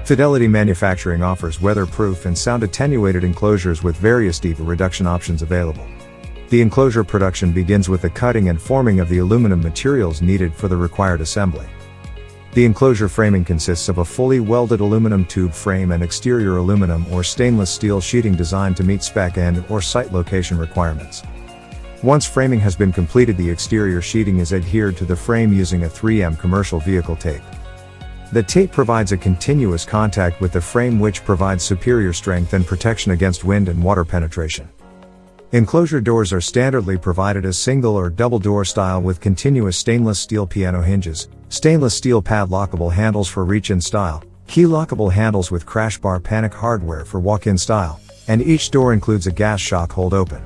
Fidelity Manufacturing offers weatherproof and sound-attenuated enclosures with various deep reduction options available. The enclosure production begins with the cutting and forming of the aluminum materials needed for the required assembly. The enclosure framing consists of a fully welded aluminum tube frame and exterior aluminum or stainless steel sheeting designed to meet spec and or site location requirements. Once framing has been completed, the exterior sheeting is adhered to the frame using a 3M commercial vehicle tape. The tape provides a continuous contact with the frame, which provides superior strength and protection against wind and water penetration. Enclosure doors are standardly provided as single or double door style with continuous stainless steel piano hinges, stainless steel padlockable handles for reach-in style, key lockable handles with crash bar panic hardware for walk-in style, and each door includes a gas shock hold open.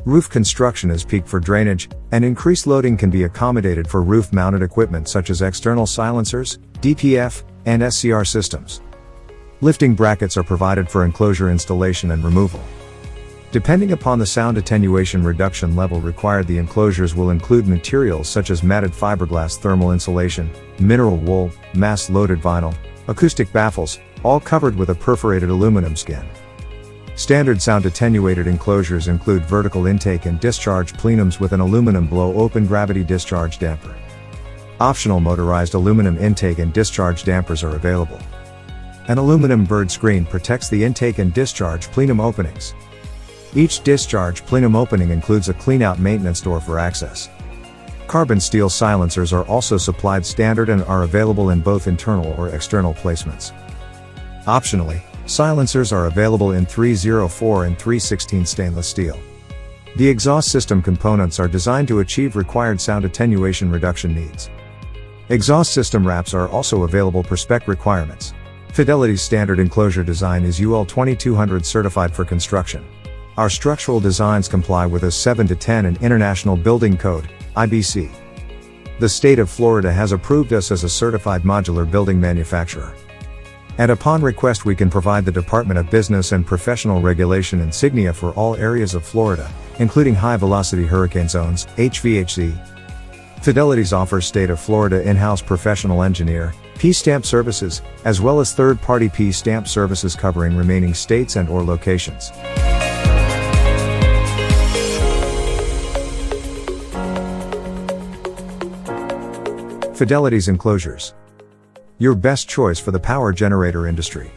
Roof construction is peaked for drainage, and increased loading can be accommodated for roof-mounted equipment such as external silencers, DPF, and SCR systems. Lifting brackets are provided for enclosure installation and removal. Depending upon the sound attenuation reduction level required, the enclosures will include materials such as matted fiberglass thermal insulation, mineral wool, mass-loaded vinyl, acoustic baffles, all covered with a perforated aluminum skin. Standard sound attenuated enclosures include vertical intake and discharge plenums with an aluminum blow-open gravity discharge damper. Optional motorized aluminum intake and discharge dampers are available. An aluminum bird screen protects the intake and discharge plenum openings. Each discharge plenum opening includes a clean-out maintenance door for access. Carbon steel silencers are also supplied standard and are available in both internal or external placements. Optionally, silencers are available in 304 and 316 stainless steel. The exhaust system components are designed to achieve required sound attenuation reduction needs. Exhaust system wraps are also available per spec requirements. Fidelity's standard enclosure design is UL 2200 certified for construction. Our structural designs comply with a 7-10 and International Building Code, IBC. The state of Florida has approved us as a certified modular building manufacturer. And upon request we can provide the Department of Business and Professional Regulation insignia for all areas of Florida, including high-velocity hurricane zones, HVAC. Fidelity's offers state of Florida in-house professional engineer, P-stamp services, as well as third-party P-stamp services covering remaining states and or locations. Fidelity's enclosures. Your best choice for the power generator industry.